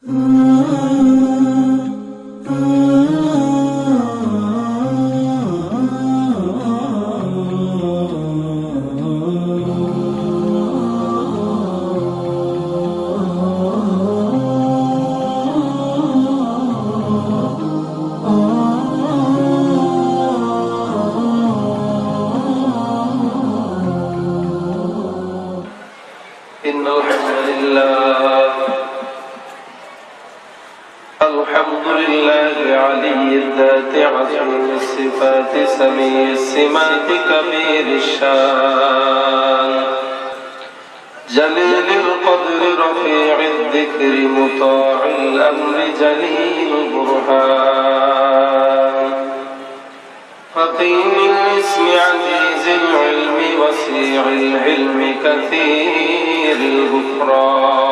إن الحمد لله علي الذات عظيم الصفات سميع السمات كبير الشان جليل القدر رفيع الذكر مطاع الأمر جليل البرهان حكيم الاسم عزيز العلم وسيع العلم كثير الغفران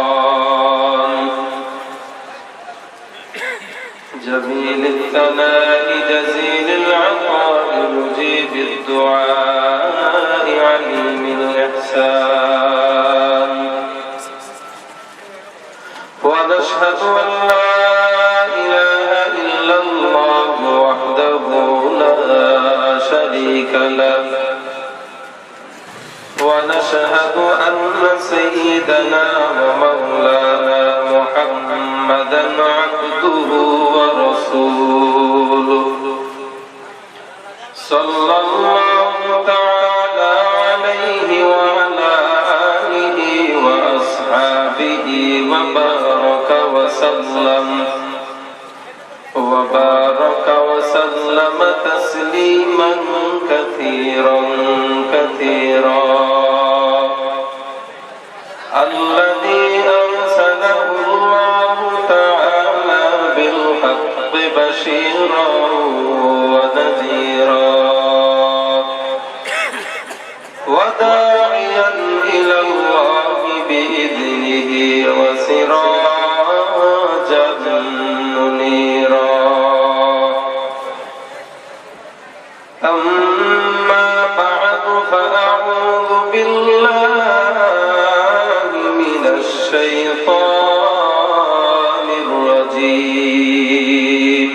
جميل الثناء جزيل العطاء مجيب الدعاء عليم الإحسان ونشهد أن لا إله إلا الله وحده لا شريك له ونشهد أن سيدنا ومولانا محمدا عبده ورسوله صلى الله تعالى عليه وعلى آله وأصحابه وبارك وسلم تسليما كثيرا كثيرا الذي أرسله الله تعالى بالحق بشيرا ونذيرا وداعيا إلى الله بإذنه وسراجا منيرا أما بعد فأعوذ بالله من الشيطان الرجيم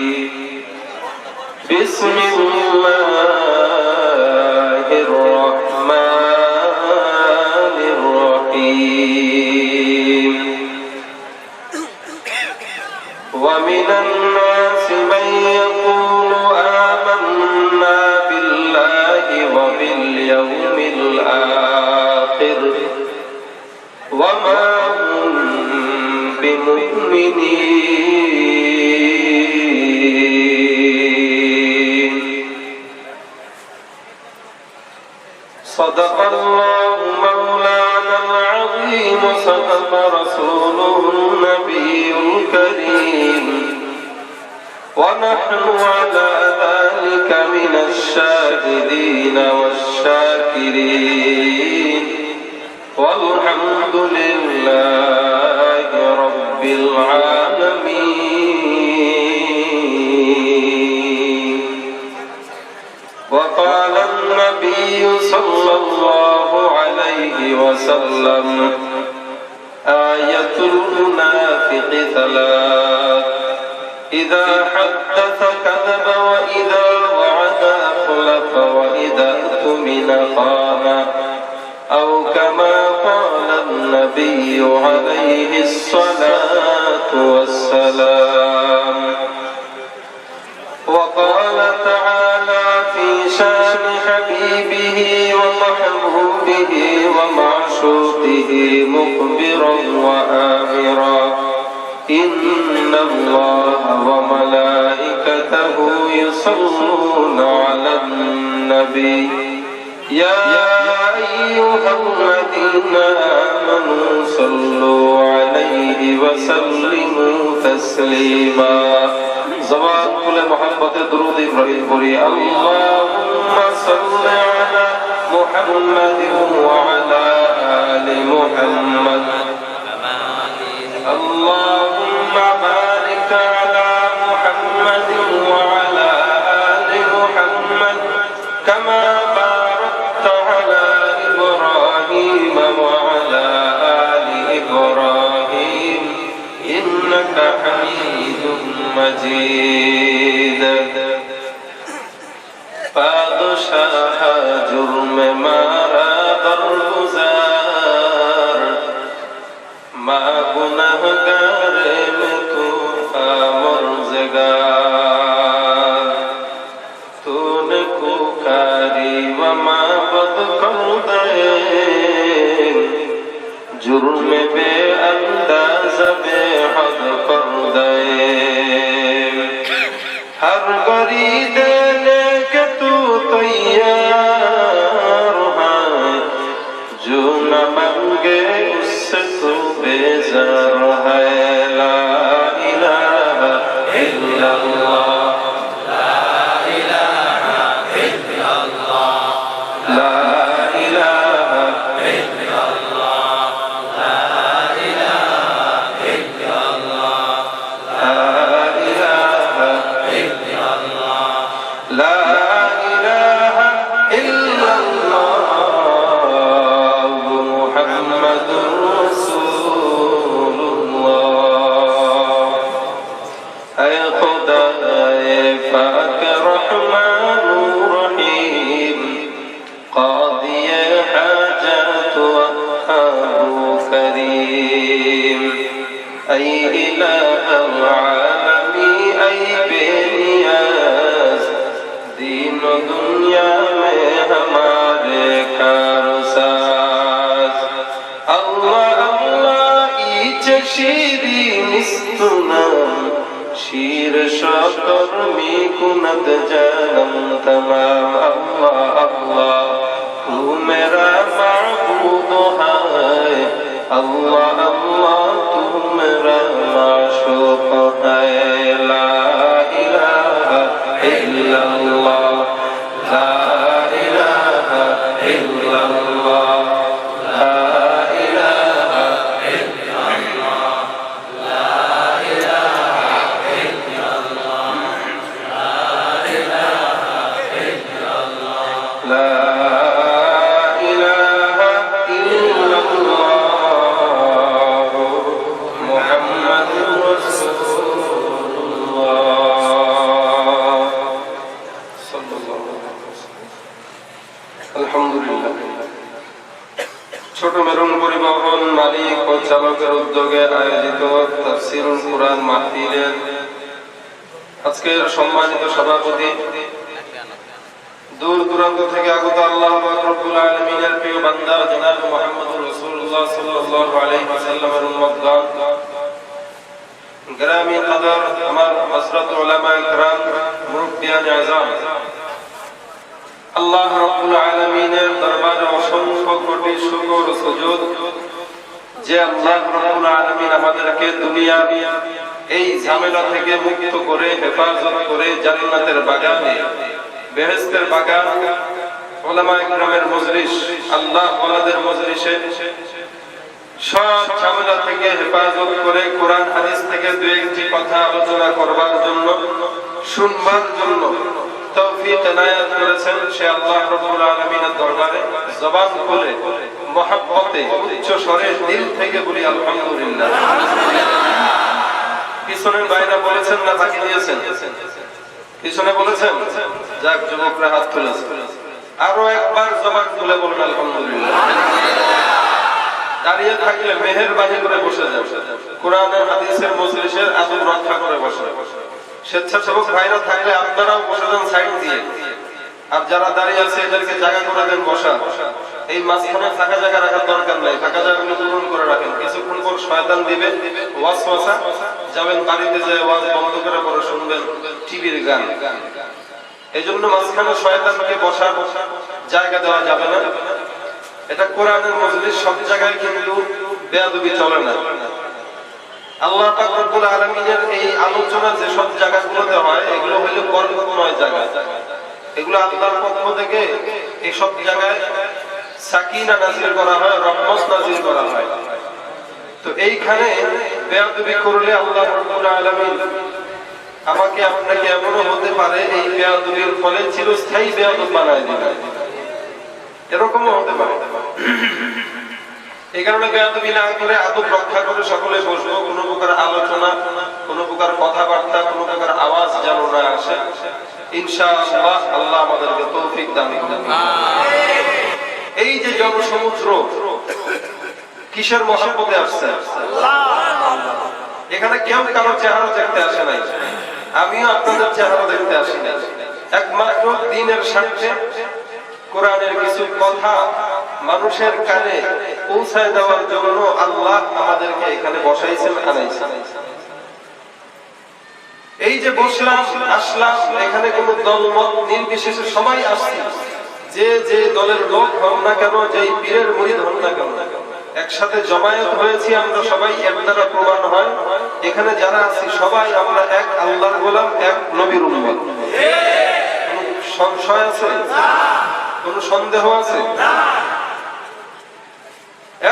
بسم الله الرحمن الرحيم ومن الناس من يقول آمنا بالله وباليوم الآخر وما هم بمؤمنين صدق الله مولانا العظيم صدق رسوله النبي الكريم ونحن على ذلك من الشاهدين والشاكرين والحمد لله رب العالمين وقال النبي صلى الله عليه وسلم آية المنافق ثلاث إذا حدث كذب وإذا وعد أخلف وإذا اؤتمن خان أو كما قال النبي عليه الصلاة والسلام وقال تعالى في شان حبيبه ومحبوبه ومعشوقه مخبرا وآمرا إن الله وملائكته يصلون على النبي يا أيها الذين آمنوا صلوا عليه وسلموا تسليما زبان كل محبت درود إبراهيم بري اللهم صل على محمد وعلى آل محمد اللهم بارك على محمد وعلى آل محمد كما باركت على إبراهيم وعلى آل إبراهيم إنك إنك حميد مجيد پادشاہ جرم مارا درگزار ما گنہگار میں تو آمرزگار تو نے کوکاری وما بد کر دے جرم بے انداز بے حد کر دے ہر گری دینے کے تو تیار ہے جو نہ مانگے اس سے تو بیزار ہے لا الہ الا اللہ لا الہ الا اللہ لا الہ الا اللہ لا الہ الا اللہ لا الہ الا اللہ لا الہ الا اللہ محمد رسول اللہ اے خدا اے پاک رحمان رحیم قاضی حاجات وهاب کریم اے الہ العالمی اے بے نیاز دین و دنیا میں ہمارے کارساز اللہ اللہ ایچ شیرین استنام شیر شکر می کند جانم تمام اللہ اللہ تو میرا معبود ہے اللہ اللہ تو میرا معشوق ہے لا الہ الا اللہ لا الہ الا اللہ لا الہ الا اللہ لا الہ الا اللہ لا الہ الا اللہ لا الہ الا اللہ محمد رسول اللہ صلی اللہ علیہ وسلم আলহামদুলিল্লাহ ছোট মেরুন পরিবহন মালিক ও চালকের উদ্যোগে আয়োজিত তাফসীরুল কুরআন মাহফিলের আজকের সম্মানিত সভাপতি দূর দূরান্ত থেকে আগত আল্লাহ পাক রব্বুল আলামিনের প্রিয় বান্দা জনাব মুহাম্মদুর রাসূলুল্লাহ সাল্লাল্লাহু আলাইহি ওয়াসাল্লামের উম্মতগণ গ্রামী কদর আমার হযরত উলামা ইকরাম মুরব্বিয়ান আযম আল্লাহ রাব্বুল আলামিনের দরবারে অসংখ্য কোটি শুকর ও সুজুদ যে আল্লাহ রাব্বুল আলামিন আমাদেরকে দুনিয়া এই ঝামেলা থেকে মুক্ত করে হেফাজত করে জান্নাতের বাগানে বেহেশতের বাগান উলামা ইকরামের মজলিস আল্লাহ ওয়ালাদের মজলিসে সব ঝামেলা থেকে হেফাজত করে কোরআন হাদিস থেকে দুই একটি কথা আলোচনা করবার জন্য শুনবার জন্য তৌফিক এনায়েত করেছেন সে আল্লাহ রাব্বুল আলামিনের দরবারে জবান খুলে মহব্বতে উচ্চ স্বরে দিল থেকে বলি আলহামদুলিল্লাহ। পিছনের বাইরে বলেছেন না ফাঁকি দিয়েছেন? পিছনে বলেছেন? যাক যুবকরা হাত তুলেছে, আরো একবার জবান খুলে বলুন আলহামদুলিল্লাহ। দাঁড়িয়ে থাকলে মেহেরবানি করে বসে যান, কোরআনের হাদিসের মজলিসের আদব রক্ষা করে বসে। স্বেচ্ছাসেবক ভাইরা থাকলে আপনারাও বসে যান সাইড দিয়ে, আর যারা দাঁড়িয়ে আছে এদেরকে জায়গা করে দেন বসা। এই মাঝখানে ফাঁকা জায়গা রাখার দরকার নাই, ফাঁকা জায়গাগুলো পূরণ করে রাখেন। কিছুক্ষণ পর শয়তান দিবে ওয়াসওয়াসা, যাবেন বাড়িতে যায় ওয়াজ বন্ধ করে পরে শুনবেন টিভির গান। এইজন্য মাঝখানে শয়তানকে বসার জায়গা দেওয়া যাবে না। এটা কোরআনের মজলিস, সব জায়গায় কিন্তু বেয়াদবি চলে না। আল্লাহ পাক রব্বুল আলামিনের এই আলোচনা যে সব জায়গাগুলোতে হয় এগুলো হলো বরকতময় জায়গা। এগুলো আল্লাহর পক্ষ থেকে এই সব জায়গায় সাকিনা নাযিল করা হয়, রহমত নাযিল করা হয়। তো এইখানে বেয়াদবি করলে আল্লাহ রব্বুল আলামিন আমাকে আপনাকে এমনও হতে পারে এই বেয়াদবির ফলে চিরস্থায়ী বেয়াদব বানায় দিবেন, এরকমও হতে পারে। এই কারণে বেয়াদবি না করে আদব রক্ষা করে সকলে বসবো। কোনো প্রকার আলোচনা, কোনো প্রকার কথাবার্তা, কোনো প্রকার আওয়াজ যেন না আসে। ইনশাআল্লাহ আল্লাহ আমাদেরকে তৌফিক দান করুন। এই যে জনসমুদ্র কিসের মহব্বতে আসছে? এখানে কেউ কারো চেহারা দেখতে আসে নাই, আমিও আপনাদের চেহারা দেখতে আসি না। একমাত্র দ্বীনের স্বার্থে কোরআনের কিছু কথা মানুষের কানে পৌঁছায় দেওয়ার জন্য আল্লাহ আমাদেরকে এখানে বসাইছেন, আনাইছেন। এই যে বসলাম, আসলাম, এখানে কোন দলমত নির্বিশেষে সবাই আসছি। যে যে দলের লোক হন না কেন, যেই পীরের মুরিদ হন না কেন, একসাথে জমায়েত হয়েছি আমরা সবাই। এর দ্বারা প্রমাণ হয় এখানে যারা আছি সবাই আমরা এক আল্লাহর গোলাম, এক নবীর উম্মত। সংশয় আছে? কোন সন্দেহ আছে?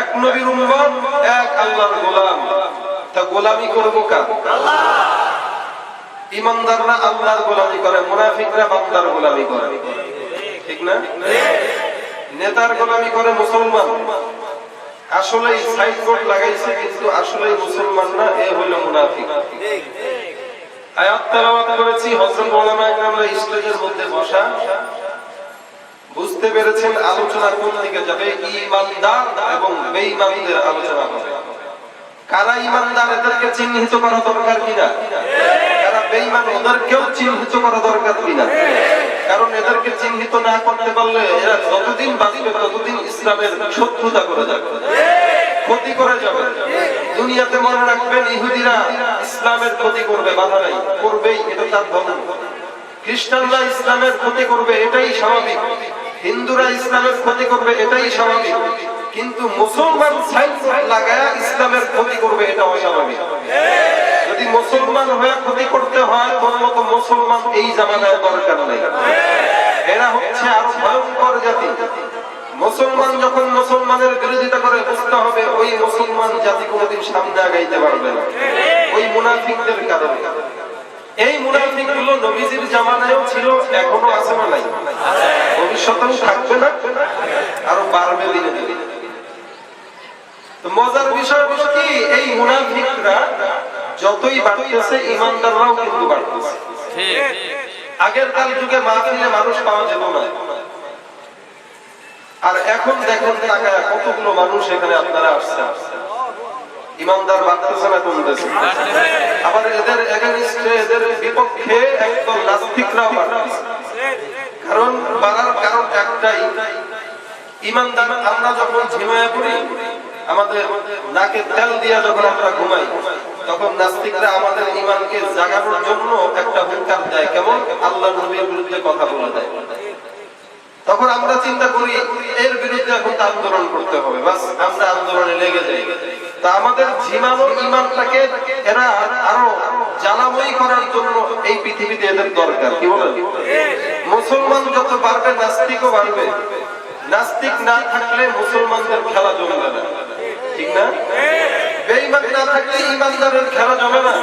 এক নবীর উম্মত, এক আল্লাহর গোলাম। তা গোলামি করবো কার? ইমানদাররা আল্লাহর গোলামি করে, মুনাফিকরা বান্দার গোলামি করে, ঠিক না? নেতার গোলামি করে মুসলমান, আসলেই সাইনবোর্ড লাগাইছে কিন্তু আসলেই মুসলমান না, এ হলো মুনাফিক। আয়াত তেলাওয়াত করেছি, হযরত ওলামা ইকরামরা স্টেজের মধ্যে বসা, বুঝতে পেরেছেন আলোচনা কোন দিকে যাবে। ঈমানদার এবং বেঈমানদের আলোচনা হবে। কারা ঈমানদার এদেরকে চিহ্নিত করা দরকার কিনা, কারা বেঈমান ওদেরকেও চিহ্নিত করা দরকার কিনা। কারণ এদেরকে চিহ্নিত না করতে পারলে এরা যতদিন বাঁচবে ততদিন ইসলামের শত্রুতা করে যাবে, ক্ষতি করে যাবে। দুনিয়াতে মনে রাখবেন, ইহুদিরা ইসলামের ক্ষতি করবে, বাধা নাই, করবেই, এটা তার ধর্ম। খ্রিস্টানরা ইসলামের ক্ষতি করবে, এটাই স্বাভাবিক। হিন্দুরা ইসলামের ক্ষতি করবে, এটাই স্বাভাবিক। কিন্তু মুসলমান সাইনবোর্ড লাগায়া ইসলামের ক্ষতি করবে, এটা অস্বাভাবিক। যদি মুসলমান হয়ে ক্ষতি করতে হয়, তোর মতো মুসলমান এই জামানায় দরকার নেই। এরা হচ্ছে আরো ভয়ঙ্কর জাতি। মুসলমান যখন মুসলমানের বিরোধিতা করে, বুঝতে হবে ওই মুসলমান জাতি কোনোদিন সামনে আগাইতে পারবে না, ওই মুনাফিকদের কারণে। এই মুনাফিক গুলো নবীজির জামানায়ও ছিল, এখনো আছে না নাই? ভবিষ্যতেও থাকবে না, আরো বাড়বে দিনে দিনে। তো মজার বিষয় হলো কি, এই মুনাফিকরা যতই বাড়তেছে, ইমানদাররাও কিন্তু বাড়তেছে। আগের কাল যুগে মাহফিলে মানুষ পাওয়া যেত না, আর এখন দেখেন তাকায় কতগুলো মানুষ এখানে আপনারা আসছে। ইমানদার বাড়তেছে না কমতেছে? আবার এদের এগেইনস্টে, এদের বিপক্ষে একদম নাস্তিকরাও বাড়তেছে। কারণ বাড়ার কারণ একটাই, ইমানদার আমরা যখন ঝিমায়া পড়ি, আমাদের নাকে তেল দিয়া যখন আমরা ঘুমাই, তখন নাস্তিকরা আমাদের ঈমানকে জাগানোর জন্য একটা হুঙ্কার দেয়, কেমন? আল্লাহর নবীর বিরুদ্ধে কথা বলে দেয়। তখন আমরা চিন্তা করি এর বিরুদ্ধে এখন আন্দোলন করতে হবে, বাস আমরা আন্দোলনে লেগে যাই। তা আমাদের ঝিমানো ঈমানটাকে এরা আরো জ্বালাময়ী করার জন্য এই পৃথিবীতে এদের দরকার। কি বলেন? মুসলমান যত বাড়বে, নাস্তিকও বাড়বে। নাস্তিক না থাকলে মুসলমানদের খেলা জমবে না, ঠিক না? বেঈমান না থাকলে ঈমানদারের খেলা জমে না।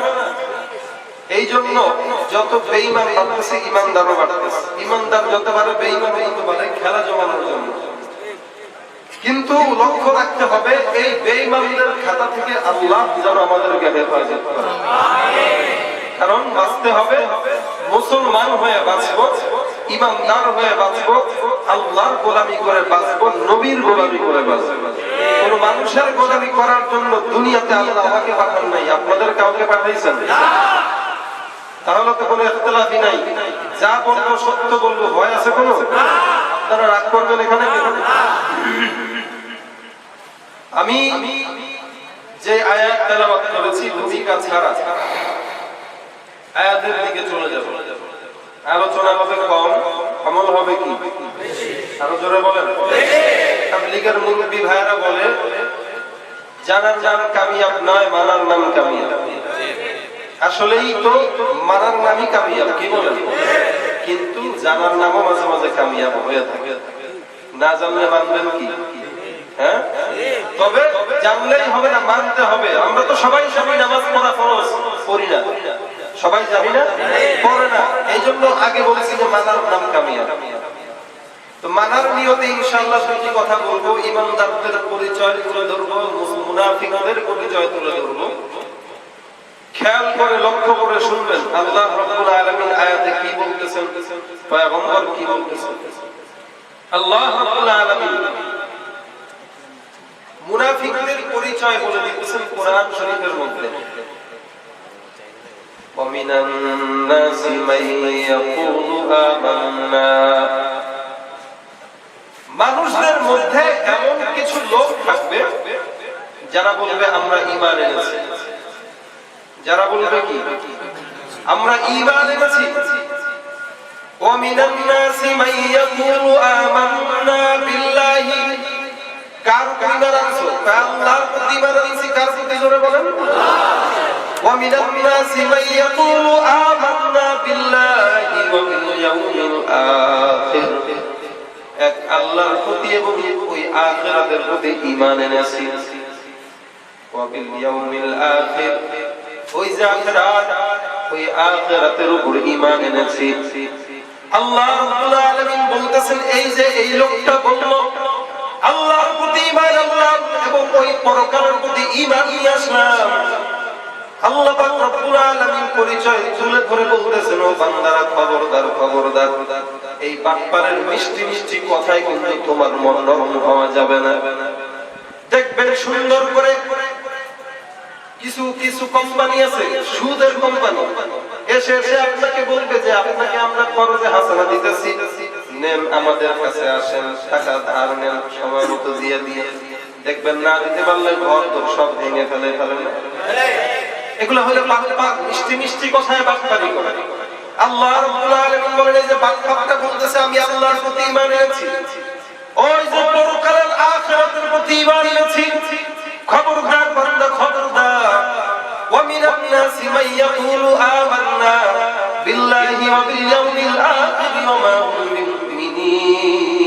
এই জন্য যত বেঈমান বাড়তেছে, ঈমানদারও বাড়তেছে। ঈমানদার যত বাড়ে, বেঈমান তত বাড়ে, খেলা জমানোর জন্য। কিন্তু লক্ষ্য রাখতে হবে, এই বেঈমানদের খাতা থেকে আল্লাহ যেন আমাদেরকে হেফাজত করে। কারণ বাঁচতে হবে, মুসলমান হয়ে বাঁচবো, ঈমানদার হয়ে বাঁচবো, আল্লাহর গোলামি করে বাঁচবো, নবীর গোলামি করে বাঁচবো। কোন মানুষের গোলামি করার জন্য দুনিয়াতে আল্লাহ আমাকে পাঠান নাই, আপনাদের কাউকে পাঠাইছেন? তাহলে তো কোনো ইখতিলাফই নাই। যা বলবো সত্য বলবো, ভয় আছে কোনো? আপনারা রাগ করবেন এখানে? আমি যে আয়াত তেলাওয়াত করেছি, ভূমিকা ছাড়া আয়াতের দিকে চলে যাব। আলোচনা হবে কম, আমল হবে কি আরো জোরে বলেন? তাবলীগের মুরব্বি ভাইরা বলে, জানার নাম কামিয়াব নয়, মানার নাম কামিয়াব। আসলেই তো মানার নামই কামিয়াব, কি বলেন? কিন্তু জানার নামও মাঝে মাঝে কামিয়াব হয়ে থাকে। না জানলে মানবেন কি? হ্যাঁ, তবে জানলেই হবে না, মানতে হবে। আমরা তো সবাই নামাজ পড়া ফরজ পড়ি না, সবাই জানি না, পড়ে না। এই জন্য আগে বলেছি যে মানার নাম কামিয়াব। তো মানার নিয়তে ইনশাআল্লাহ দুটি কথা বলবো, ইমানদারদের পরিচয় তুলে ধরবো, মুনাফিকদের পরিচয় তুলে ধরবো। খেয়াল করে লক্ষ্য করে শুনবেন আল্লাহ রাব্বুল আলামিন আয়াতে কি বলতেছেন, পয়গম্বর কি বলতেছেন। আল্লাহ রাব্বুল আলামিন মুনাফিকদের পরিচয় বলে দিতেছেন কোরআন শরীফের মধ্যে। وَمِنَ النَّاسِ مَن يَقُولُ آمَنَّا, মানুষদের মধ্যে এমন কিছু লোক থাকবে যারা বলবে আমরা ঈমান এনেছি। যারা বলবে কি আমরা ঈমান এনেছি। وَمِنَ النَّاسِ مَن يَقُولُ آمَنَّا بِاللَّهِ, কার ঈমান আনছো? আল্লাহর প্রতি ঈমান আনছি। কার প্রতি? জোরে বলেন। وَمِنَ النَّاسِ مَن يَقُولُ آمَنَّا بِاللَّهِ وَبِالْيَوْمِ الْآخِرِ, এক আল্লাহর প্রতি এবং ওই আখিরাতের প্রতি ঈমান এনেছি। ওয়াবিল আখির, ওই যে আখিরাত, ওই আখিরাতের উপর ঈমান এনেছি। আল্লাহ রাব্বুল আলামিন বলতেছেন এই যে এই লোকটা বলল আল্লাহর প্রতি ঈমান আনলাম এবং ওই পরকালের প্রতি ঈমান নিয়ে আসলাম। আল্লাহ পাক রব্বুল আলামিন পরিচয় তুলে ধরে বলতেছেন ও বান্দারা খবরদার খবরদার, এই বাটপারের মিষ্টি মিষ্টি কথায় কিন্তু তোমার মন নরম হওয়া যাবে না। দেখবেন সুন্দর করে কিছু কিছু কোম্পানি আছে, সুদের কোম্পানি, এসে এসে আপনাকে বলবে যে আপনাকে আমরা খরচে হাসানা দিতেছি, নেন আমাদের কাছে আসেন, টাকা ধার নেন, সময় মতো দিয়ে দিয়ে। দেখবেন না দিতে পারলে ঘর তো সব ভেঙে ফেলে ফেলেন। এগুলো হলো বাটপার, মিষ্টি মিষ্টি কথায় বাটপারি করে। আল্লাহ রাব্বুল আলামিন বলেন এই যে বাটপারটা বলতেছে আমি আল্লাহর প্রতি ঈমান এনেছি, ওই যে পরকালের আখিরাতের প্রতি ঈমান এনেছি। খবরদার বান্দা খবরদার। ওয়া মিনান নাসি মান ইয়াকুলু আমান্না বিল্লাহি ওয়া বিল ইয়াউমিল আখির ওয়া মা হুম বিমুমিনিন,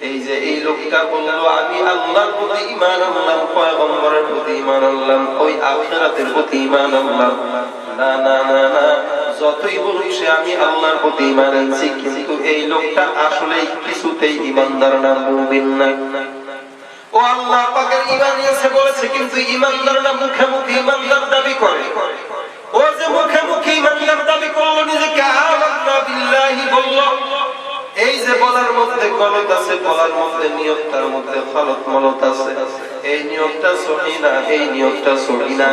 এই যে এই লোকটা বলল আমি আল্লাহর প্রতি ঈমান আনলাম, পয়গম্বরের প্রতি ঈমান আনলাম, ওই আখিরাতের প্রতি ঈমান আনলাম। না না না না, যতই বলুক সে আমি আল্লাহর প্রতি ঈমান আনছি, কিন্তু এই লোকটা আসলে কিছুতেই ঈমানদার না, মুমিন না। ও আল্লাহ পাকের ঈমান এনেছে বলেছে, কিন্তু ঈমানদার না, মুখে মুখে ঈমানদার দাবি করে। ও যে মুখে মুখে ঈমানদার দাবি করলো, নিজেকে আমান্না বিল্লাহি বলল, এই যে বলার মধ্যে গলত আছে, বলার মধ্যে নিয়তটার মধ্যে গলত মলত আছে। এই নিয়তটা সহি না, এই নিয়তটা সহি না।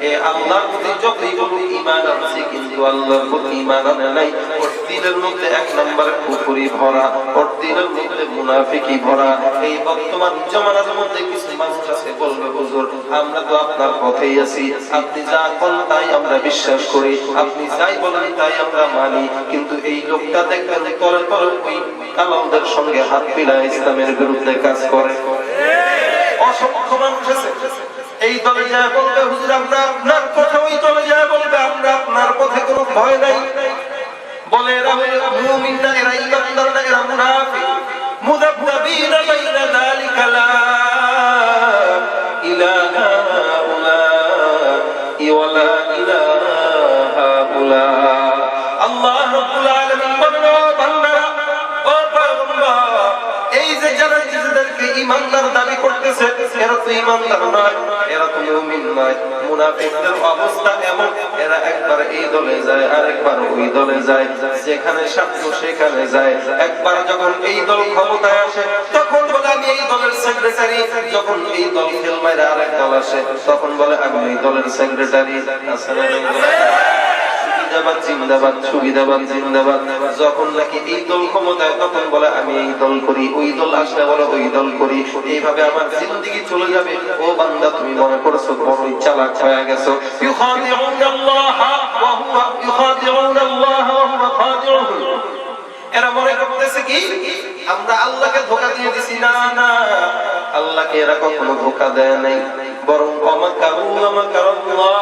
এই আল্লাহর প্রতি যতই বলুক ঈমান আনছি, কিন্তু আল্লাহর প্রতি ঈমান আনে নাই। ওর দিলের মধ্যে এক নম্বর কুফরি ভরা, ওর দিলের মধ্যে মুনাফিকি ভরা। এই বর্তমান জামানার মধ্যে কিছু মানুষ আছে বলবে হুজুর আমরা তো আপনার পথেই আছি, আপনি যা বলেন তাই আমরা বিশ্বাস করি, আপনি যাই বলেন তাই আমরা মানি, কিন্তু এই লোকটা দেখবেন তলে তলে ওই কালামদের সঙ্গে হাত মিলায় ইসলামের বিরুদ্ধে কাজ করে। অসংখ্য মানুষ আছে এই দলে যায় বলবে হুজুর আমরা আপনার পথে, ওই দলে যায় বলবে আমরা আপনার পথে, কোনো ভয় নাই। বলে এরা মুমিন না, এরা ঈমানদার না, এরা মুনাফিক। মুযাবযাবিনা বাইনা যালিকা লা ইলাহা উলাই ওয়া লা ইলাহা উলা। আল্লাহ রাব্বুল আলামিন বলেন ও বান্দারা, ও পয়গম্বর, এই যে যারা নিজেদেরকে ঈমানদার দাবি করতেছে এরা তো ঈমানদার নয়, এরা তো মুমিন নয়। মুনাফিকদের অবস্থা এমন, এরা একবার এই দলে যায় আর একবার ওই দলে যায়, যেখানে স্বার্থ সেখানে যায়। একবার যখন এই দল ক্ষমতায় আসে তখন বলে আমি এই দলের সেক্রেটারি, যখন এই দল ফেল মাইরা আরেক দল আসে তখন বলে আমি এই দলের সেক্রেটারি। জিন্দাবাদ জিন্দাবাদ, সুবিধাবাদ জিন্দাবাদ। যখন নাকি এই দল ক্ষমতায় তখন বলে আমি এই দল করি, ওই দল আসলে বলে ওই দল করি। এইভাবে আমার জিন্দেগি চলে যাবে। ও বান্দা তুমি মনে করছো বড়ই চালাক হয়ে গেছো। এরা মনে করতেছে কি আমরা আল্লাহকে ধোঁকা দিয়ে দিছি। না না, আল্লাহকে এরা কখনো ধোঁকা দেয় নাই, বরং ওয়ামাকারু ওয়ামাকারাল্লাহ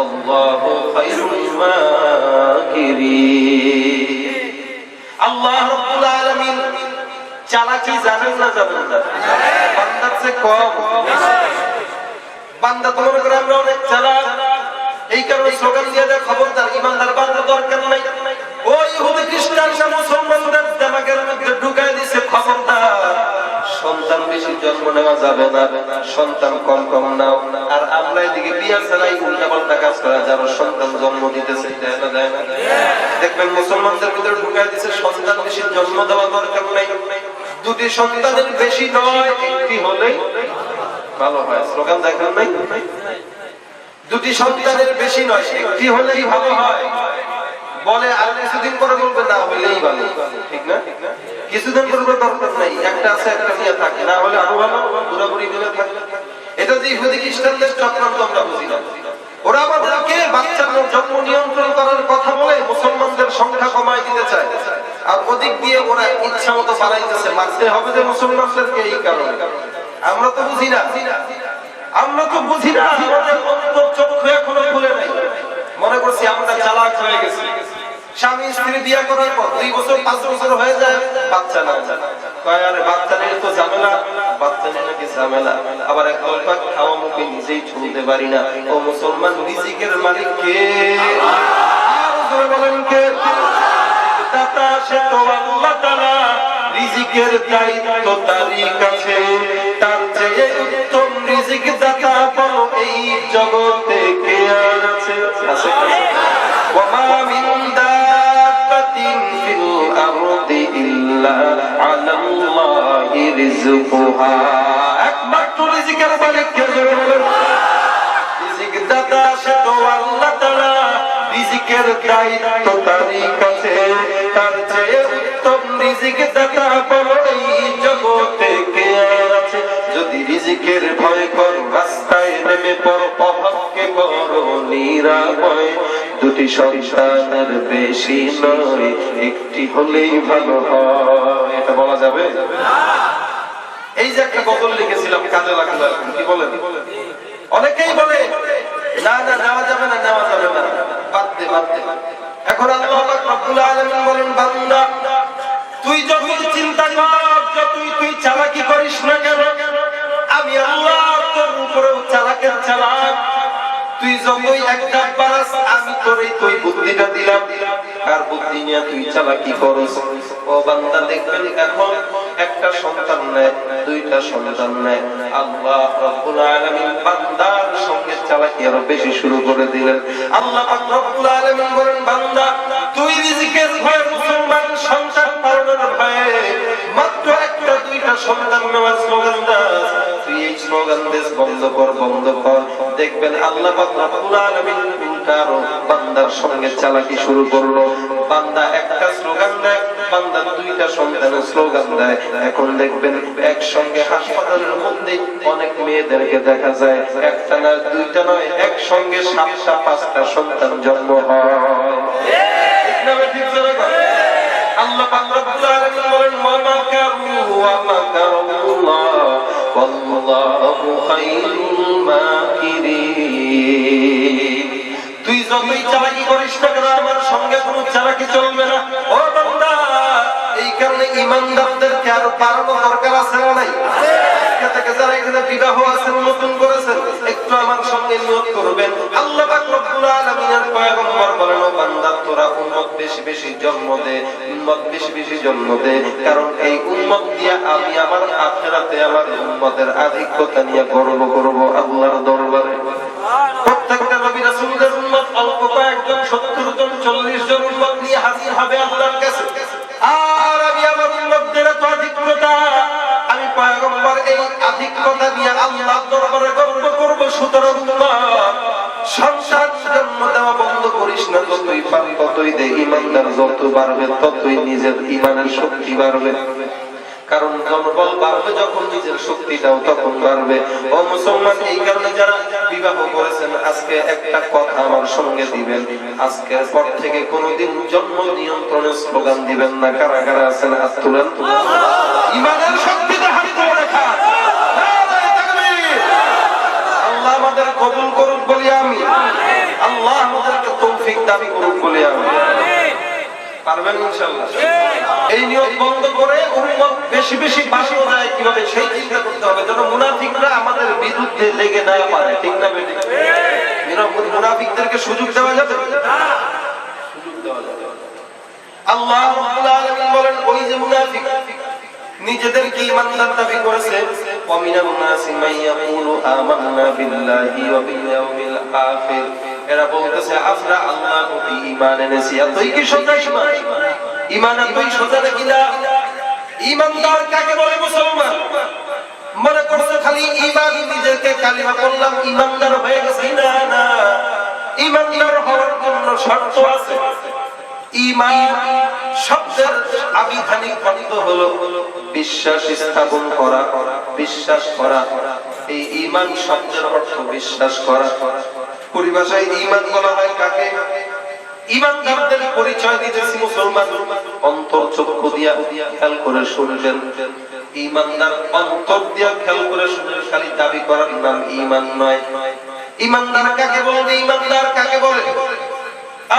আল্লাহু খায়রুল মাকিরিন। আল্লাহ রাব্বুল আলামিন চালাকি জানেন না জানেন না? বান্দার চেয়ে কম। বান্দা তো মনে করে আমরা অনেক চালাক, এই কারণে স্লোগান দিয়ে দেয় খবরদার ঈমানদার বান্দা দরকার নাই। ওই জন্ম নেওয়া যাবে না, সন্তান কম কম নাও। আর আমরা এদিকে বিয়া ছাড়াই উল্টাপাল্টা কাজ করা, যারা সন্তান জন্ম দিতেছে দেয় না। দেখবেন মুসলমানদের ভিতরে ঢুকাই দিচ্ছে সন্তান বেশি জন্ম দেওয়া দরকার নাই, দুটি সন্তানের বেশি নয়, একটি হলেই ভালো হয়। স্লোগান দেখেন নাই, দুটি সন্তানের বেশি নয়, একটি হলেই ভালো হয় বলে। আর কিছুদিন পরে বলবে না হলেই ভালো, ঠিক না? কিছুদিন পরে দরকার নাই, একটা আছে একটা নিয়ে থাকে, না হলে আরো ভালো, পুরোপুরি মিলে থাকে। এটা যে ইহুদি খ্রিস্টানদের চক্রান্ত আমরা বুঝি না। ওরা আমাদেরকে বাচ্চার জন্ম নিয়ন্ত্রণ করার কথা বলে মুসলমানদের সংখ্যা কমায় দিতে চায়, আর ওদিক দিয়ে ওরা ইচ্ছা মতো বাড়াইতেছে। মারতে হবে যে মুসলমানদেরকে এই কারণে। আমরা তো বুঝি না, আমরা তো বুঝি না, আমাদের অন্তর চক্ষু এখনো খুলে নাই। মনে করছি আমরা চালাক হয়ে গেছি। স্বামী স্ত্রী বিয়ে করার পর 2 বছর 5 বছর হয়ে যায়, বাচ্চা না। কয় আরে বাচ্চা নিয়ে তো ঝামেলা, বাচ্চা নিয়ে নাকি ঝামেলা। আবার এক দলটা খাওয়া মুখে নিজেই ছুঁতে পারি না। ও মুসলমান, রিজিকের মালিক কে? আর জোরে বলেন কে? দাতা সে তো আল্লাহ তাআলা। রিজিকের দায়িত্ব তারই কাছে, তার চেয়ে উত্তম রিজিক দাতা বলো এই জগতে কে আর আছে? আছে ওয়ামা মিন দাব্বাতিন ফিল আরদি ইল্লা আলাল্লাহি রিজকুহা। একমাত্র রিজিকের মালিক কে? রিজিক দাতা সে তো আল্লাহ তাআলা। রিজিকের দায়িত্ব তারই কাছে, তার চেয়ে উত্তম রিজিক দাতা বলো এই জগতে কে আছে? যদি রিজিকের ভয় করো, রাস্তায় নেমে পড়ো, অভাবকে করো নিরাময়। দুটি সন্তানের বেশি নয়, একটি হলেই ভালো হয়। এটা বলা যাবে? এই যে একটা গজল লিখেছিলাম, কাজে লাগলো। কি বলেন? অনেকেই বলে না না, নেওয়া যাবে না, নেওয়া যাবে না, বাদ দে, বাদ দে। এখন আল্লাহ পাক রব্বুল আলামিন বলেন, বান্দা তুই যতই চিন্তা কর, যতই তুই চালাকি করিস না কেন, আমি আল্লাহ তোর উপরেও চালাকের চালাক। তুই যতই একটা পারাস, আমি তোরে তুই বুদ্ধিটা দিলাম, আর বুদ্ধি নিয়ে তুই চালাকি করস। ও বান্দা, দেখবেন এখন একটা সন্তান নেয়, দুইটা সন্তান নেয়, আল্লাহ রাব্বুল আলামিন বান্দার সঙ্গে চালাকি আরো বেশি শুরু করে দিলেন। আল্লাহ পাক রব্বুল আলামিন বলেন, বান্দা তুই রিজিকের ভয়ে, মুসলমান সংসার পালনের ভয়ে মাত্র একটা দুইটা সন্তান নেওয়ার স্লোগান দাস, তুই এই স্লোগান দেশ বন্ধ কর, বন্ধ কর। দেখবেন আল্লাহ পাক রব্বুল আলামিন উল্টারো বান্দার সঙ্গে চালাকি শুরু করলো। বান্দা একটা স্লোগান দেয়, বান্দা দুইটা সন্তানের স্লোগান দেয়। এখন দেখবেন একসঙ্গে হাসপাতালের মধ্যে অনেক মেয়েদেরকে দেখা যায়, একটা না দুইটা নয়, একসঙ্গে 7টা 5টা সন্তান জন্ম হয়। আল্লাহ পাক রব্বুল আলামিন বলেন, ওয়া মাকারু ওয়া মাকারুল্লাহ ওয়াল্লাহু খায়রুল মাকিরিন। তুই যতই চালাকি করিস না কেন, আমার সঙ্গে কোনো চালাকি চলবে না। ও বান্দা, এই কারণে ঈমানদারদেরকে আরো বাড়ানো দরকার আছে না নাই? থেকে যারা এখানে বিবাহ আছেন, নতুন করেছেন, একটু আমার সঙ্গে নিয়ত করবেন। আল্লাহ পাক রব্বুল আলামিনের পয়গম্বর বলেন, ও বান্দা তোরা উম্মত বেশি বেশি জন্ম দে, উম্মত বেশি বেশি জন্ম দে, কারণ এই উম্মত দিয়ে আমি আমার আখিরাতে আমার উম্মতের আধিক্যতা নিয়ে গর্ব করব আল্লাহর দরবারে। প্রত্যেকটা নবী রাসূলদের উম্মত অল্প কয়েকজন, 70 জন 40 জন উম্মত নিয়ে হাজির হবে আল্লাহর কাছে। আর আমি আমার উম্মতদের এত আধিক্যতা, আমি পয়গম্বর এই আধিক্যতা নিয়ে আল্লাহর দরবারে গর্ব করব। সুতরাং সংসার জন্ম দেওয়া বন্ধ করিস না, যতই পারি ততই দে। ঈমানদার যত বাড়বে ততই নিজের ঈমানের শক্তি বাড়বে, কারণ জনবল বাড়বে যখন, নিজের শক্তিটাও তখন বাড়বে। ও মুসলমান, এই কারণে যারা বিবাহ করেছেন, আজকে একটা কথা আমার সঙ্গে দিবেন, আজকের পর থেকে কোনোদিন জন্ম নিয়ন্ত্রণের স্লোগান দিবেন না। কারা কারা আছেন হাত তুলেন। ঈমানের শক্তিতে হাত তুলে দেখা। আল্লাহ আমাদের কবুল করুক বলি আমি, আল্লাহ আমাদেরকে তৌফিক দান করুক বলি আমি। পারবেন ইনশাআল্লাহ? এই নিয়ত বন্ধ করে উম্মত বেশি বেশি বাড়ানো যায় কিভাবে, সেই চিন্তা করতে হবে, যেন মুনাফিকরা আমাদের বিরুদ্ধে লেগে না পারে। ঠিক না বেঠিক? মুনাফিকদেরকে সুযোগ দেওয়া যাবে না, সুযোগ দেওয়া যাবে। আল্লাহ রাব্বুল আলামিন বলেন, ওই যে মুনাফিক নিজেদেরকে ঈমানদার দাবি করেছে, ও ওয়া মিনান নাসি মান ইয়াকুলু আমান্না বিল্লাহি ওয়া বিল ইয়াউমিল আখির, এরা বলতেছে আমরা আল্লাহর প্রতি ঈমান এনেছি। এতই কি সোজা ঈমান? ঈমান এতই সোজা নাকি না? ঈমানদার কাকে বলে মুসলমান? মনে করছে খালি ঈমান নিজেকে কালিমা পড়লাম ঈমানদার হয়ে গেছে, না না, ঈমানদার হওয়ার জন্য শর্ত আছে। ঈমান শব্দের আবিধানিক অর্থ হলো বিশ্বাস স্থাপন করা, বিশ্বাস করা। এই ঈমান শব্দের অর্থ বিশ্বাস করা। পরিভাষায় ঈমান বলা হয় কাকে? ঈমানদারদের পরিচয় দিতেছি মুসলমান। অন্তর চক্ষু দিয়া খেয়াল করে শুনবেন, ঈমানদার অন্তর দিয়া খেয়াল করে শুনে খালি দাবি করার নাম ঈমান নয়। ঈমানদার কাকে বলে? ঈমানদার কাকে বলে?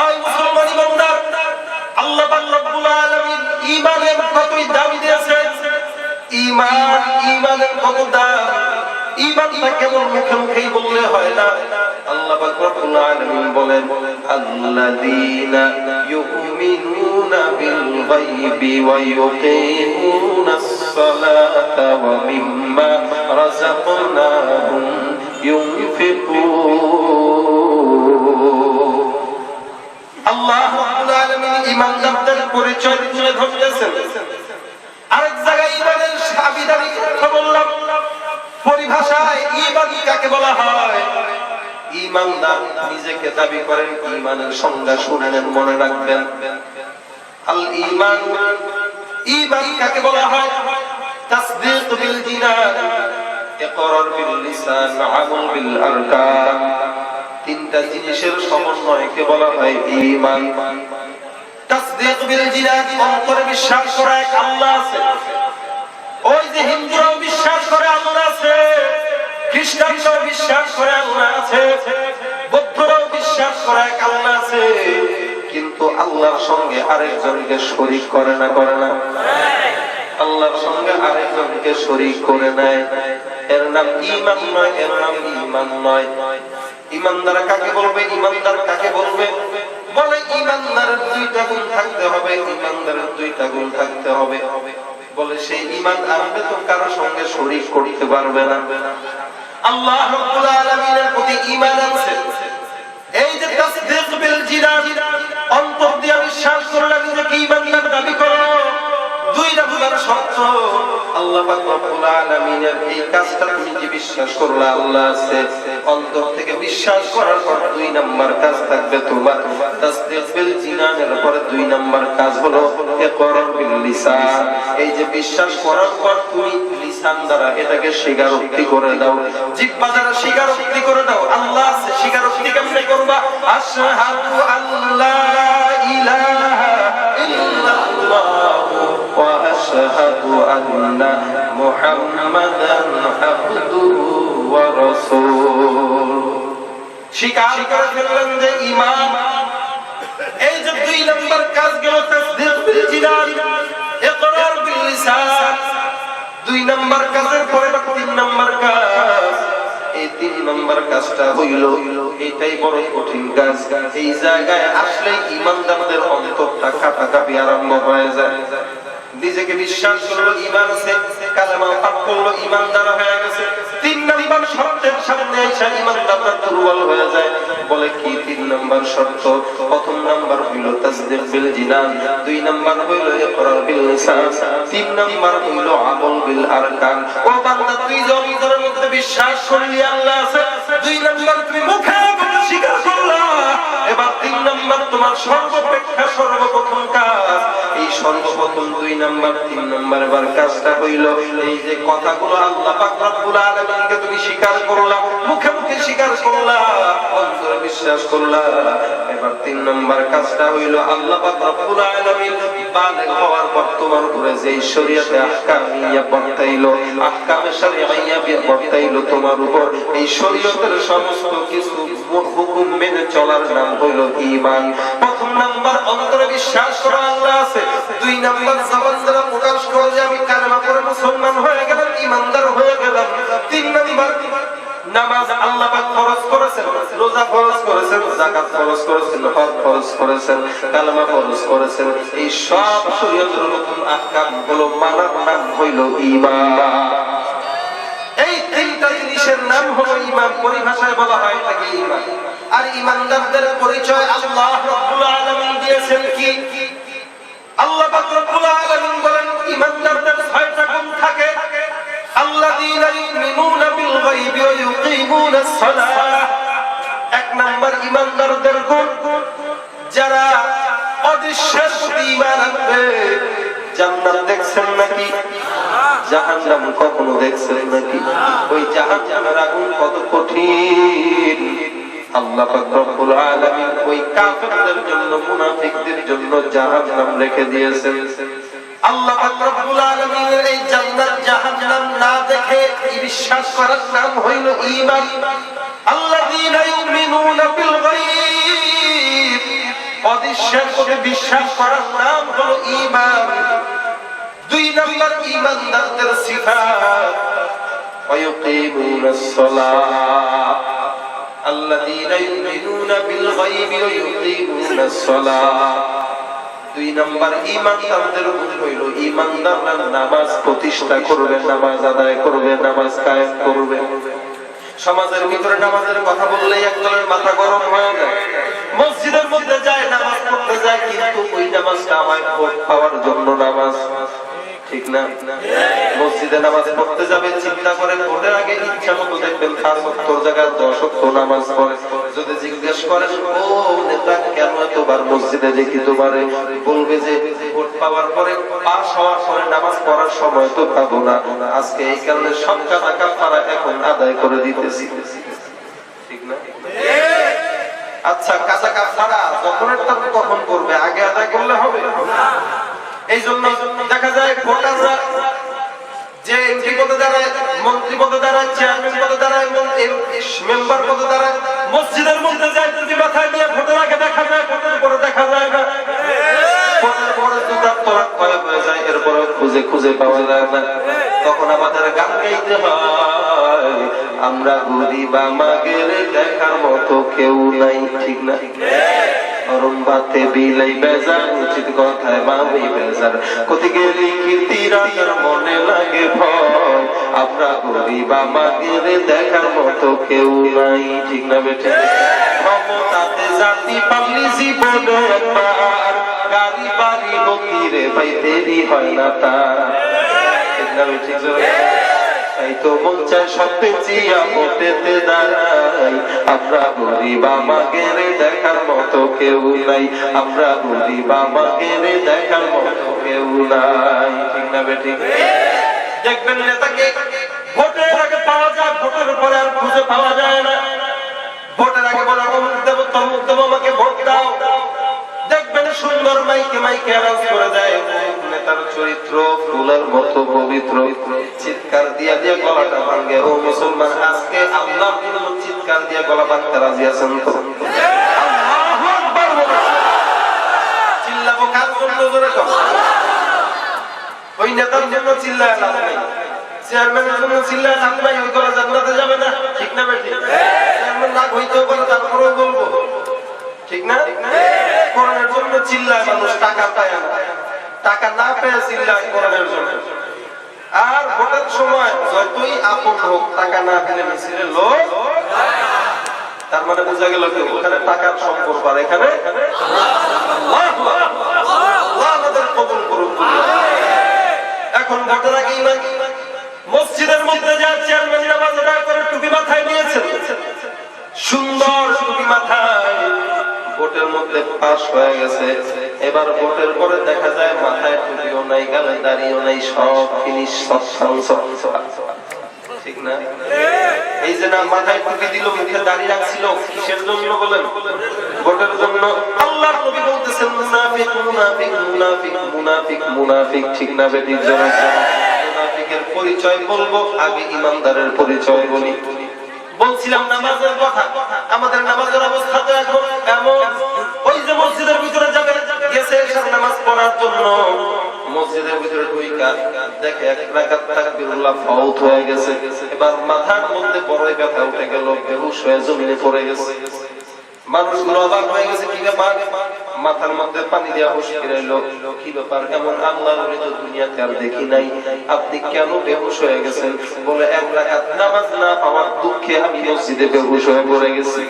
আয় মুসলমান ঈমানদার, আল্লাহ পাক রব্বুল আলামিন ঈমানের কতই দাম দিয়েছেন। ঈমান, ঈমানের কত দাম। ঈমানটা কেবল মুখে মুখেই বললে হয় না। আল্লাহ পাক রব্বুল আলামিন বলেন আল্লাযীনা ইউমিনুনা বিল গায়বি ওয়া ইউকিমুনাস সালাতা ওয়া মিম্মা রাযাকনাহুম ইউনফিকুন। আল্লাহ রাব্বুল আলামিন ঈমানদারদের পরিচয় তুলে ধরতেছেন। আরেক জায়গায় ঈমানের আবিধানিক কথা বললাম। পরিভাষায় ঈমান কাকে বলা হয়? ঈমানদার নিজেকে দাবি করেন। ঈমানের সংজ্ঞা শুনে নেন, মনে রাখবেন। আল ঈমান, ঈমান কাকে বলা হয়? তাসদীক বিল জিনান, ইকরার বিল লিসান, আমল বিল আরকান। তিনটা জিনিসের সমন্বয়কে বলা হয় ঈমান। তাসদীক বিল জিনান, অন্তরে বিশ্বাস করা এক আল্লাহ আছে। ওই যে হিন্দুরাও বিশ্বাস করে আল্লাহ আছে, খ্রিস্টানরাও বিশ্বাস করে আল্লাহ আছে, বৌদ্ধরাও বিশ্বাস করে এক আল্লাহ আছে, কিন্তু আল্লাহর সঙ্গে আরেকজনকে শরীক করে না, করে না? আল্লাহর সঙ্গে আরেকজনকে শরীক করে নেয়। এর নাম ঈমান নয়, এর নাম ঈমান নয়। ঈমানদার কাকে বলবে? ঈমানদার কাকে বলবে? বলে ঈমানদারের দুইটা গুণ থাকতে হবে, ঈমানদারের দুইটা গুণ থাকতে হবে। বলে সেই ঈমান আনবে তো কারো সঙ্গে শরীক করতে পারবে না। আল্লাহ রাব্বুল আলামিনের প্রতি ঈমান আছে। এই যে তাসদীক বিল জিনান, অন্তর দিয়ে বিশ্বাস করলে নিজেকে ঈমানদার দাবি করো। দুই নাম্বার শর্ত, আল্লাহ পাক রব্বুল আলামিনের এই কাজটা তুমি যে বিশ্বাস করলে আল্লাহ আছে, অন্তর থেকে বিশ্বাস করার পর দুই নাম্বার কাজ থাকবে তোমার তাসদীক বিল জিনানের পরে দুই নাম্বার কাজ হলো ইকরার বিল লিসান। এই যে বিশ্বাস করার পর তুমি লিসান দ্বারা এটাকে স্বীকারোক্তি করে দাও, জিহ্বা দ্বারা স্বীকারোক্তি করে দাও আল্লাহ আছে। স্বীকারোক্তি কেমনে করবা? আশহাদু আল্লা ইলাহা ইল্লাল্লাহ ওয়া আশহাদু আন্না মুহাম্মাদান আবদুহু ওয়া রাসূলুহু। স্বীকার করে ফেললেন যে ঈমান। এই যে দুই নাম্বার কাজ গেল তাসদীক বিল জিনান, ইকরার বিল লিসান। দুই নাম্বার কাজের পরে তিন নাম্বার কাজ। এই তিন নাম্বার কাজটা হইল, এটাই বড় কঠিন কাজ। এই জায়গায় আসলে ঈমানদারদের অন্তরটা কাঁপাকাঁপি আরম্ভ হয়ে যায়। নিজেকে বিশ্বাস করলো ঈমান আছে, কালেমা পাঠ করলো, ঈমানদার হয়ে গেছে। তিন নাম্বার শর্তের সামনে এসে ঈমানদাররা দুর্বল হয়ে যায়। বলে কি তিন নাম্বার শর্ত? প্রথম নাম্বার হইল তাসদীক বিল জিনান, দুই নাম্বার হইল ইকরার বিল লিসান, তিন নাম্বার হইল আমল বিল আরকান। ও বান্দা, তুই যে অন্তরের মধ্যে বিশ্বাস করলি আল্লাহ আছে, দুই নাম্বার তুমি মুখে মুখে স্বীকার করলা। এবার তিন নাম্বার তোমার সর্বাপেক্ষা সর্বপ্রথম কাজ। এই সর্বপ্রথম দুই নাম্বার তিন নাম্বার এবার কাজটা হইল এই যে কথাগুলো আল্লাহ পাক রব্বুল আলামিনকে তুমি স্বীকার করলা, মুখে মুখে স্বীকার করলা, অন্তরে বিশ্বাস করলা। এবার তিন নাম্বার কাজটা হইল আল্লাহ পাক রব্বুল আলামিন বালেগ হওয়ার পর তোমার উপরে যে শরীয়তে আহকামিয়া বর্তাইলো, আহকামে শরঈয়া বর্তাইলো তোমার উপর, এই শরীয়তের সমস্ত কিছু হুকুম মেনে চলার নাম হইল ঈমান। প্রথম নাম্বার অন্তরে বিশ্বাস করা আল্লাহ আছে। দুই নাম্বার জবান দ্বারা প্রকাশ করো যে আমি কালেমা পড়ে মুসলমান হয়ে গেলাম, ঈমানদার হয়ে গেলাম। তিন নাম্বার নামাজ আল্লাহ পাক ফরজ করেছেন, রোজা ফরজ করেছেন, যাকাত ফরজ করেছেন, হজ ফরজ করেছেন, কালেমা ফরজ করেছেন। এই সব শরীয়তের নতুন আহকাম গুলো মানার নাম হইল ঈমান। নাম হলো ঈমান, পরিভাষায় বলা হয় এটাকে ঈমান। আর ঈমানদারদের পরিচয় আল্লাহ রাব্বুল আলামিন দিয়েছেন কি? আল্লাহ পাক রব্বুল আলামিন বলেন ঈমানদারদের 6টা গুণ থাকে। আল্লাযীনা ইউমিনুনা বিল গায়বি ওয়া ইউকিমুনাস সালাহ। এক নাম্বার ঈমানদারদের গুণ, যারা অদৃশ্যের প্রতি ঈমান আনবে। জান্নাত দেখছেন নাকি? জাহান্নাম কখনো দেখছেন নাকি? ওই জাহান্নামের আগুন কত কঠিন। আল্লাহ পাক রব্বুল আলামিন ওই কাফেরদের জন্য, মুনাফিকদের জন্য জাহান্নাম রেখে দিয়েছেন। আল্লাহ পাক রব্বুল আলামিনের এই জান্নাত জাহান্নাম না দেখে বিশ্বাস করার নাম হইল ঈমান। আল্লাযীনা ইউমিনুনা বিল গায়ব, অদৃশ্যের প্রতি বিশ্বাস করার নাম হলো ঈমান। 2 নম্বর ঈমানদারদের সিফাত, ওয়া ইউকিমুনাস সালাহ। আল্লাযীনা ইউমিনুনা বিল গায়বি ওয়া ইউকিমুনাস সালাহ। 2 নম্বর ঈমানদারদের গুণ হইল ঈমানদাররা নামাজ প্রতিষ্ঠা করবে, নামাজ আদায় করবে, নামাজ কায়েম করবে। সমাজের ভিতরে নামাজের কথা বললেই একদলের মাথা গরম হয়ে যায়। মসজিদের মধ্যে যায়, নামাজ পড়তে যায়, কিন্তু ওই নামাজটা হয় ভোট পাওয়ার জন্য নামাজ, ঠিক না? মসজিদে নামাজ পড়তে যাবে, চিন্তা করে ভোটের আগে ইচ্ছা মতো দেখবেন 5 ওয়াক্ত জায়গায় 10 ওয়াক্ত নামাজ পড়ে। যদি জিজ্ঞেস করেন ও নেতা কেন এতবার মসজিদে দেখি তোমারে, বলবে যে ভোট পাওয়ার পরে, পাস হওয়ার পরে নামাজ পড়ার সময় তো পাবো না, আজকে এই কারণে সব কাফারা এখন আদায় করে দিতেছি, ঠিক না? আচ্ছা, কাজা কাফারা যখনের তখন কখন করবে? আগে আদায় করলে হবে না। এই জন্য দেখা যায় ভোটাররা যে এমপি পদে দাঁড়ায়, মন্ত্রী পদে দাঁড়ায়, চেয়ারম্যান পদে দাঁড়ায়, মেম্বার পদে দাঁড়ায়, মসজিদের মধ্যে যায় যদি মাথায় নিয়ে ভোটের আগে দেখা যায়, ভোটের পরে দেখা যায় না। ভোটের পরে দুটার তরাক হয়ে যায়, এরপরে খুঁজে খুঁজে পাওয়া যায় না। তখন আমাদের গান গাইতে হয়, আমরা গরিব আমাদের দেখার মতো কেউ নাই, ঠিক না? অরম্বাতে বিলাই বেজার, উচিত কথায় মামি বেজার, কোথি গেলি কীর্তি রাতের মনে লাগে ভয়, আমরা গরিব আমাদের দেখার মতো কেউ নাই, ঠিক না বেটে? মমতাতে জাতি পাবলি জীবনে একবার, গাড়ি বাড়ি হকিরে ভাই দেরি হয় না তার, ঠিক না বেটে? এই তো মন চায় সত্যি চিয়া মোটেতে দাঁড়াই, আমরা গরিব আমাদের দেখার মতো কেউ নাই, আমরা গরিব আমাদের দেখার মতো কেউ নাই, ঠিক না বেঠিক? দেখবেন নেতাকে ভোটের আগে পাওয়া যায়, ভোটের পরে আর খুঁজে পাওয়া যায় না। ভোটের আগে বলে অমুক দেব তমুক দেব, আমাকে ভোট দাও। দেখবেন সুন্দর মাইকে মাইকে অ্যানাউন্স করে দেয়, নেতার চরিত্র ফুলের মতো পবিত্র, চিৎকার দিয়া দিয়ে গলাটা ভাঙে। ও মুসলমান, আজকে আল্লাহর জন্য চিৎকার দিয়ে গলা ভাঙতে রাজি আছেন তো? আল্লাহু আকবার বলো। চিল্লাবো কার জন্য? জোরে কর। ওই নেতার জন্য চিল্লায় লাভ নাই, চেয়ারম্যানের জন্য চিল্লায় লাভ নাই, ওই গলা জান্নাতে যাবে না, ঠিক না বেটি? চেয়ারম্যান না হইতেও পারে, তারপরেও বলবো, ঠিক না? কোরআনের জন্য চিল্লায় মানুষ, টাকা পায় না, টাকা না পেয়ে চিল্লায় কোরআনের জন্য। আর ভোটের সময় যতই আপন হোক, টাকা না দিলে মিছিলে লোক। তার মানে বোঝা গেল কি ওখানে টাকার সম্পর্ক, আর এখানে আল্লাহ আমাদের কবুল করুন। এখন ভোটের আগে মসজিদের মধ্যে যা চেয়ারম্যান নামাজ আদায় করে টুপি মাথায় নিয়েছেন, সুন্দর টুপি মাথায়, ভোটের মধ্যে পাস হয়ে গেছে। এবার ভোটের পরে দেখা যায় মাথায় টুপিও নাই, গালে দাড়িও নাই, সব ফিনিশ, ঠিক না? এই যে না মাথায় টুপি দিল, মুখে দাড়ি রাখছিল, কিসের জন্য বলেন? ভোটের জন্য। আল্লাহর নবী বলতেছেন মুনাফিক মুনাফিক মুনাফিক মুনাফিক মুনাফিক, ঠিক না বেটি? মুনাফিকের পরিচয় বলবো, আগে ইমানদারের পরিচয় বলি। বলছিলাম নামাজের কথা, আমাদের নামাজের অবস্থা তো এখন এমন, ওই যে মসজিদের ভিতরে যাবে, গেছে এশার নামাজ পড়ার জন্য, মসজিদের ভিতরে ঢুইকা দেখে এক রাকাত তাকবীরুল্লাহ ফাউত হয়ে গেছে। এবার মাথার মধ্যে বড়ই ব্যথা উঠে গেল, বেহুশ হয়ে জমিনে পড়ে গেছে। মানুষগুলো অবাক হয়ে গেছে, কি ব্যাপার? মাথার মধ্যে পানি দিয়া হুশ ফিরাইলো, কি ব্যাপার, এমন আল্লাহর ওলি তো দুনিয়াতে আর দেখি নাই, আপনি কেন বেহুশ হয়ে গেছেন? বলে 1 রাকাত নামাজ না পাওয়ার দুঃখে আমি মসজিদে বেহুশ হয়ে পড়ে গেছি।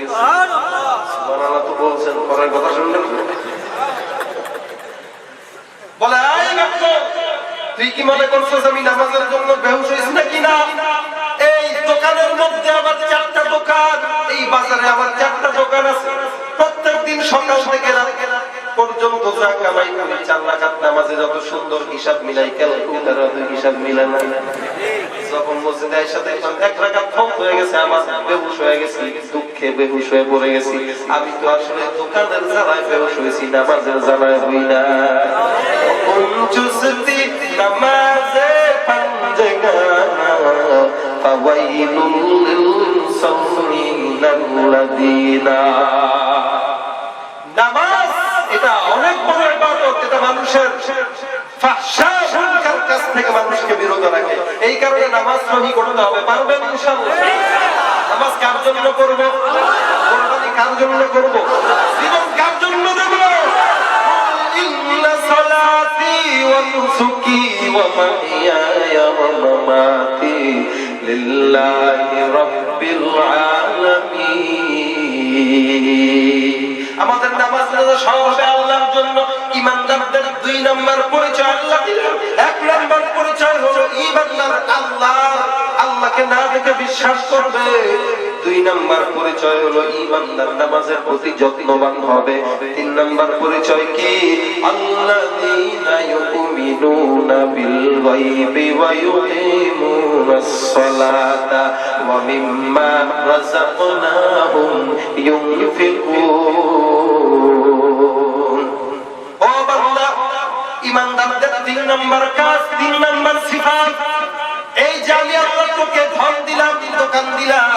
সুবহানাল্লাহ তো বলছেন, পরের কথা শুনলেন? বলে এই বাচ্চা, তুই কি মনে করছিস আমি নামাজের জন্য বেহুশ হইছি নাকি? না, এই দোকানের মধ্যে আবার 4টা দোকান, এই বাজারে আবার 4টা দোকান আছে, প্রত্যেকদিন সকাল থেকে রাত পর্যন্ত যা কামাই করি 4 রাকাত নামাজে যত সুন্দর হিসাব মিলাই, ক্যালকুলেটরে তো হিসাব মিলে না। যখন মসজিদে এসে দেখলাম 1 রাকাত কম হয়ে গেছে, আমার বেহুশ হয়ে গেছি, দুঃখে বেহুশ হয়ে পড়ে গেছি। আমি তো আসলে দোকানের জ্বালায় বেহুশ হয়েছি, নামাজের জ্বালায় হই না। চুস্তি নামাজে পাঞ্জেগানা ফাওয়াইলুল লিলসাউমিনাল্লাযিনা। নামাজ এটা অনেক বড় ইবাদত, এটা মানুষের ফাহশা মুনকার কাছ থেকে মানুষকে বিরত রাখে। এই কারণে নামাজ সহি করতে হবে। পারবেন ইনশাআল্লাহ? নামাজ কার জন্য করব? কোরবানি কার জন্য করব? জীবন কার জন্য দেব? ইন্না সালাতি ওয়া নুসুকি ওয়া মাহইয়ায়া ওয়া মামাতি লিল্লাহি রাব্বিল আলামিন। আমাদের নামাজ সব হবে আল্লাহর জন্য। ঈমানদারদের 2 নাম্বার পরিচয় আল্লাহ দিলেন। 1 নাম্বার পরিচয় হলো ঈমানদার আল্লাহকে না দেখে বিশ্বাস করবে। 2 নাম্বার পরিচয় হলো ঈমানদার নামাজের প্রতি যত্নবান হবে। 3 নাম্বার পরিচয় কি? আল্লাযীনা ইউমিনুনা বিল গায়বি ওয়া ইউকিমুনাস সালাতা ওয়া মিম্মা রাযাকনাহুম ইউনফিকুন। ও বান্দা, ঈমানদারদের 3 নাম্বার কাজ, 3 নাম্বার সিফাত। এই যে আমি আল্লাহ তোকে ধন দিলাম, দোকান দিলাম,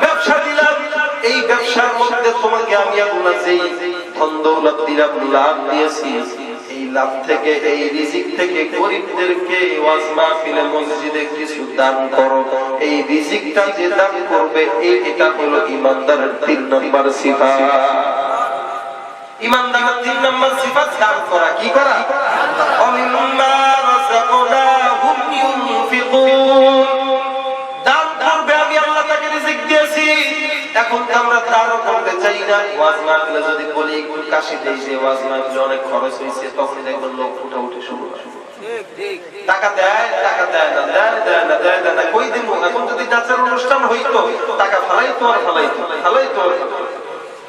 ব্যবসা দিলাম, এই ব্যবসার মধ্যে তোমাকে আমি আল্লাহ যেই ধন দৌলত দিলাম, লাভ দিয়েছি, এই লাভ থেকে, এই রিজিক থেকে গরিবদেরকে ওয়াজ মাহফিলে মসজিদে কিছু দান করো। এই রিজিকটা যে দান করবে, এটা হলো ঈমানদারের 3 নাম্বার সিফাত। ঈমানদারের 3 নাম্বার সিফাত দান করা। কি করা? অমিম্মা রাযাকনাহুম ইউনফিকুন। দান করবে, আমি আল্লাহ তাকে রিজিক দিয়েছি, এখন আমরা দানও করতে চাই না। ওয়াজ মাহফিলে যদি বলি একটু কাশি দেই যে ওয়াজ মাহফিলে অনেক খরচ হয়েছে, তখন দেখবেন লোক উঠে শুরু করে। টাকা দেয়, টাকা দেয় না, দেয় না, কই দিব? এখন যদি নাচের অনুষ্ঠান হইতো, টাকা ফালাইতো আর ফালাইতো।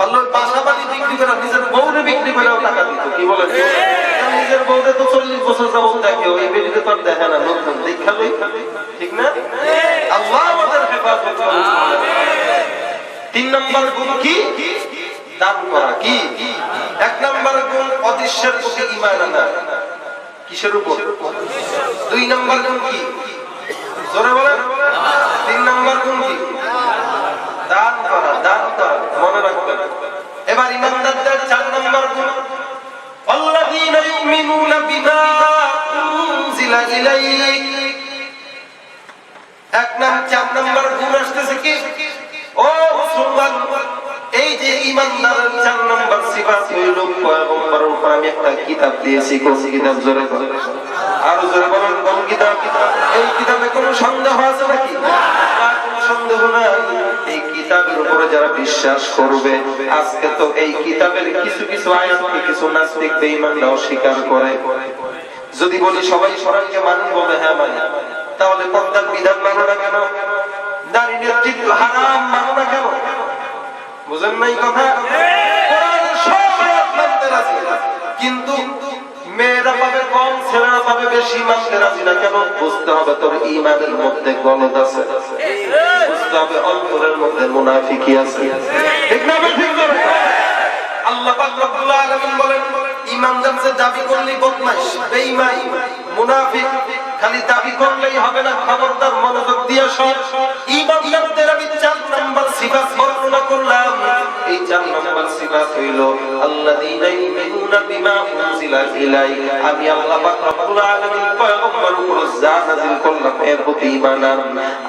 আল্লাহ বাসাবাড়ি বিক্রি করে, নিজের বউরে বিক্রি করেও টাকা দিত। কি বলে? নিজের বউরে তো 40 বছর যাবত দেখে, ওই বেটিতে তো দেখে না, নতুন দেখা লই, ঠিক না? আল্লাহ আমাদের হেফাজত করুন। 3 নাম্বার গুণ কি? দান করা। কি? 1 নাম্বার গুণ অদৃশ্যের প্রতি ঈমান আনা। কিসের উপর? 2 নাম্বার গুণ কি? জোরে বলেন। 3 নাম্বার গুণ কি? দান করা। দান করা, মনে রাখবেন। এবার ঈমানদারদের 4 নাম্বার গুণ, আল্লাযীনা ইউমিনুনা বিমা উনজিলা ইলাইক। 4 নাম্বার গুণ আসতেছে কি? ও মুসলমান, এই যে ঈমানদারের 4 নাম্বার সিফাত হইল, পয়গম্বরের উপর আমি একটা কিতাব দিয়েছি। কোন কিতাব? জোরে আরো জোরে বলেন, কোন কিতাব? এই কিতাবে কোনো সন্দেহ আছে নাকি? কোনো সন্দেহ নাই। এই কিতাবের উপরে যারা বিশ্বাস করবে, আজকে তো এই কিতাবের কিছু কিছু আয়াতকে কিছু নাস্তিক বেঈমানরা অস্বীকার করে। যদি বলি সবাই সবাইকে মানেন, বলে হ্যাঁ মানি, তাহলে পর্দার বিধান মানো না কেন? নারী নেতৃত্ব হারাম মানো না কেন? বুঝেন নাই কথা? কোরআনের সব আয়াত মানতে রাজি, কিন্তু মেয়েরা পাবে কম, ছেলেরা পাবে বেশি, মানতে রাজি না কেন? বুঝতে হবে তোর ঈমানের মধ্যে গলদ আছে, বুঝতে হবে অন্তরের মধ্যে মুনাফিকি আছে। ঠিক না? ঠিক না? আল্লাহ পাক রব্বুল আলামিন বলেন, ঈমানদার যে দাবি করলেই বদমাইশ, বেঈমান, মুনাফিক, খালি দাবি করলেই হবে না, খবরদার মনোযোগ দিয়ে শোন। ঈমানদারদের আমি 4 নাম্বার সিফাত বর্ণনা করলাম। এই 4 নাম্বার সিফাত হইল আল্লাযীনা ইউমিনুনা বিমা উনজিলা ইলাইক। আমি আল্লাহ পাক রব্বুল আলামিন পয়গম্বরের উপর যা নাযিল করলাম এর প্রতি ঈমান আন।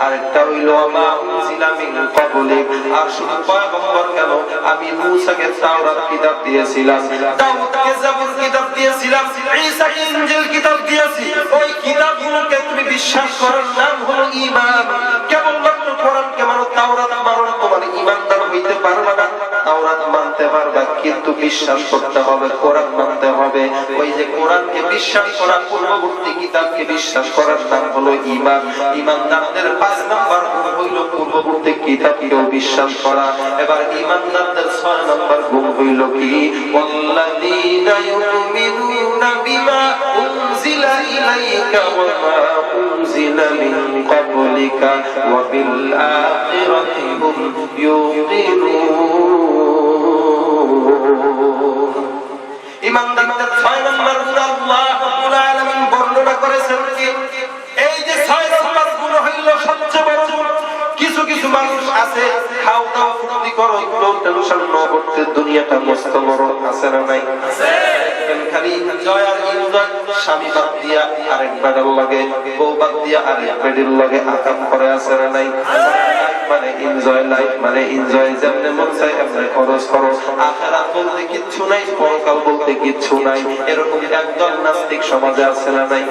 আরেকটা হইল মা উনজিলা মিন ক্বাবলিক। আর শুধু পয়গম্বর কেন, আমি মূসাকে তাওরাত কিতাব দিয়েছিলাম, দাউদকে জাবুর কিতাব দিয়েছিলাম, ঈসাকে ইনজিল কিতাব দিয়েছি। ওই কিতাবগুলোকে তুমি বিশ্বাস করার নাম হলো ঈমান। কেবলমাত্র কোরআনকে মানো, তাওরাত মানো, তোমার ঈমানদার হইতে পারবে না। তাওরাত মানতে পারবা, কিন্তু বিশ্বাস করতে হবে, কোরআন মানতে হবে। ওই যে কোরআনকে বিশ্বাস করা, পূর্ববর্তী কিতাবকে বিশ্বাস করার নাম হলো ঈমান। ঈমানদারদের 5 নাম্বার গুণ হইল পূর্ববর্তী কিতাবকেও বিশ্বাস করা। এবার ঈমানদারদের 6 নাম্বার গুণ হইল কি? ওয়াল্লাযীনা ইউমিনুনা বিমা উনজিলা ইলাইকা ওয়া মা উনজিলা মিন ক্বাবলিকা ওয়া বিল আখিরাতি হুম ইউকিনুন। ঈমানদারদের 6 নাম্বার গুণ আল্লাহ রাব্বুল আলামিন বর্ণনা করেছেন কি? এই যে 6 নাম্বার গুণ হইল সবচেয়ে বড় গুণ। কিছু কিছু মানুষ আছে, খাও দাও ফুর্তি করো, টেনশন না করতে, দুনিয়াটা মস্ত বড় আছে না নাই? খালি এনজয় আর এনজয়। স্বামী বাদ দিয়া আরেক বেডের লাগে, বউ বাদ দিয়া আরেক বেডের লাগে আকাম করে আছে না নাই? মানে এনজয়, লাইফ মানে এনজয়, যেমনে মন চায় এমনি খরচ করো। আখিরাত বলতে কিচ্ছু নাই, পরকাল বলতে কিচ্ছু নাই। এরকম একদল নাস্তিক সমাজে আছে না নাই?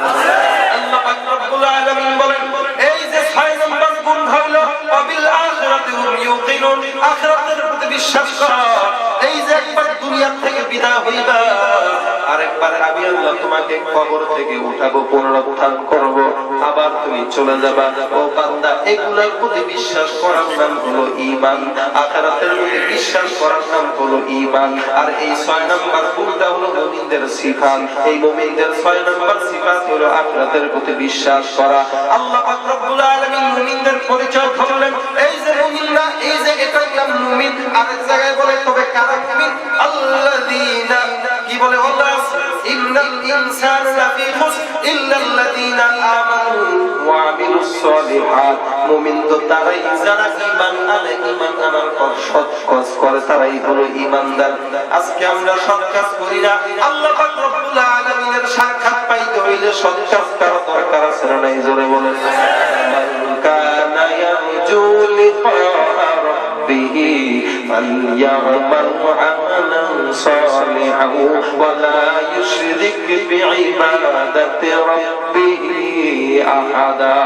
আল্লাহ পাক রব্বুল আলামিন বলেন, এই যে 6 নম্বর গুণ হলো ওয়াবিল আখিরাতি হুম ইউকিনুন, আখিরাতের প্রতি বিশ্বাস করা। এই যে একবার দুনিয়া থেকে বিদায় হইবা, আরেকবার আমি আল্লাহ তোমাকে কবর থেকে উঠাবো, পুনরুত্থান করব, আবার তুমি চলে যাবা। ও বান্দা, এগুলোর প্রতি বিশ্বাস করার নাম হলো ঈমান। আখিরাতের প্রতি বিশ্বাস করার নাম হলো ঈমান। আর এই 6 নাম্বার গুণটা হলো মুমিনদের সিফাত। এই মুমিনদের 6 নাম্বার সিফাত হলো আখিরাতের প্রতি বিশ্বাস করা। আল্লাহ পাক রব্বুল আলামিন মুমিনদের পরিচয় ধরলেন। এই যে মুমিনরা, এই যে এটার নাম মুমিন। আরেক জায়গায় বলে তবে কারা মুমিন? আল্লাযীনা, কি বলে? আল্লাহ ইন্নাল ইনসানা লাফি খুসর ইল্লাল্লাযীনা আমানু ওয়া আমিলুস সলিহাত। মুমিন তো তারাই যারা ঈমান আনে, ঈমান আনার পর সৎ কাজ করে, তারাই হলো ঈমানদার। আজকে আমরা সৎ কাজ করি না। আল্লাহ পাক রব্বুল আলামিনের সাক্ষাৎ পাইতে হইলে সৎ কাজ করা দরকার আছে না নাই? জোরে বলেন। মান কানা ইয়ারজু লিকা রাব্বিহি ফালইয়ামাল আমালান সালিহান ওয়া লা ইউশরিক বিইবাদাতি রাব্বিহি আহাদা।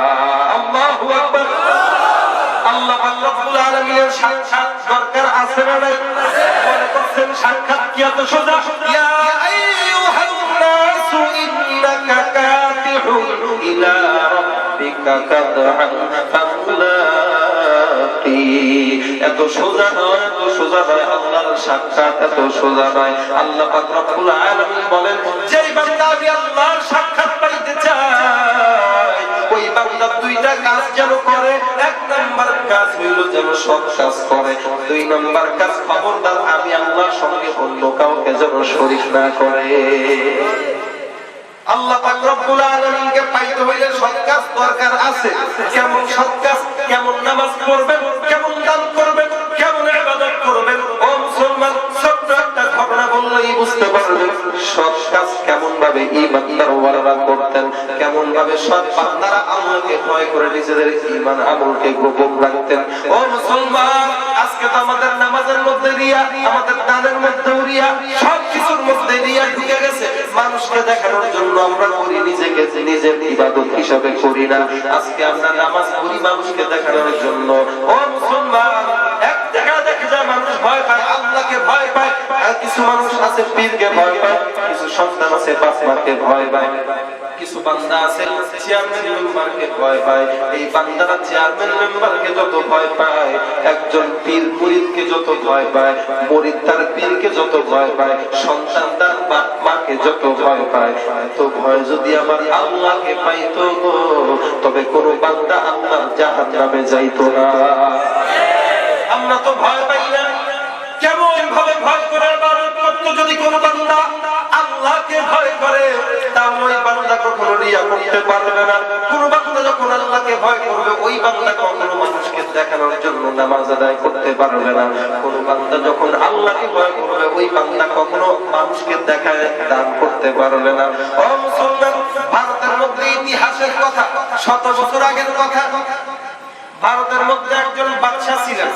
আল্লাহু আকবার। আল্লাহ পাক রব্বুল আলামিনের সাক্ষাৎ দরকার আছে না নাই? মনে করছেন সাক্ষাৎ কি এত সোজা? ইয়া আইয়ুহান নাসু ইন্নাকা কাতিহুন ইলা রাব্বিকা কাদহান ফামুলাকি। এত সোজা নয়, এত সোজা নয়। আল্লাহর সাক্ষাৎ এত সোজা নয়। আল্লাহ পাক রব্বুল আলামিন বলেন, যেই বান্দা আমি আল্লাহর সাক্ষাৎ পাইতে চায়, ওই বান্দা 2টা কাজ যেন করে। 1 নাম্বার কাজ হইল যেন সৎ কাজ করে। 2 নাম্বার কাজ, খবরদার আমি আল্লাহর সঙ্গে অন্য কাউকে যেন শরীক না করে। আল্লাহ পাক রব্বুল আলামিনকে পাইতে হইলে সৎ কাজ দরকার আছে। কেমন সৎ কাজ? কেমন নামাজ পড়বেন, কেমন দান করবেন, কেমন ইবাদত করবেন। ও মুসলমান, ছোট্ট একটা ঘটনা বললেই বুঝতে পারবেন সৎ কাজ কেমন ভাবে ঈমানদার ওয়ালারা করতেন, কেমন ভাবে সৎ বান্দারা আল্লাহকে ভয় করে নিজেদের ঈমান আমলকে গোপন রাখতেন। ও মুসলমান, আজকে তো আমাদের নামাজের মধ্যে রিয়া, আমাদের দানের মধ্যে রিয়া, সব কিছুর মধ্যে রিয়া ঢুকে গেছে। মানুষকে দেখানোর জন্য আমরা করি, নিজেকে নিজের ইবাদত হিসাবে করি না। আজকে আমরা নামাজ পড়ি মানুষকে দেখানোর জন্য। ও মুসলমান, এক জায়গায় দেখা যায় মানুষ ভয় পায়, আল্লাহকে ভয় পায়। আর কিছু মানুষ আছে পীরকে ভয় পায়, কিছু সন্তান আছে বাপ মাকে ভয় পায়, কিছু বান্দা আছে চেয়ারম্যান মেম্বারকে ভয় পায়। এই বান্দারা চেয়ারম্যান মেম্বারকে যত ভয় পায়, একজন পীর মুরিদকে যত ভয় পায়, মুরিদ তার পীরকে যত ভয় পায়, সন্তান তার বাপ মাকে যত ভয় পায়, তো ভয় যদি আমার আল্লাহকে পাইতো গো, তবে কোন বান্দা আল্লাহর জাহান্নামে যাইতো না। আমরা তো ভয় পাই না। কেমন ভাবে ভয় করে যদি কোন বান্দা আল্লাহকে ভয় করে, তাহলে ওই বান্দা কখনো রিয়া করতে পারবে না। কোন বান্দা যখন আল্লাহকে ভয় করবে, ওই বান্দা কখনো মানুষকে দেখানোর জন্য নামাজ আদায় করতে পারবে না। কোন বান্দা যখন আল্লাহকে ভয় করবে, ওই বান্দা কখনো মানুষকে দেখায় দান করতে পারবে না। ও মুসলমান, ভারতের মধ্যে ইতিহাসের কথা, 100 বছর আগের কথা। ভারতের মধ্যে একজন বাদশা ছিলেন।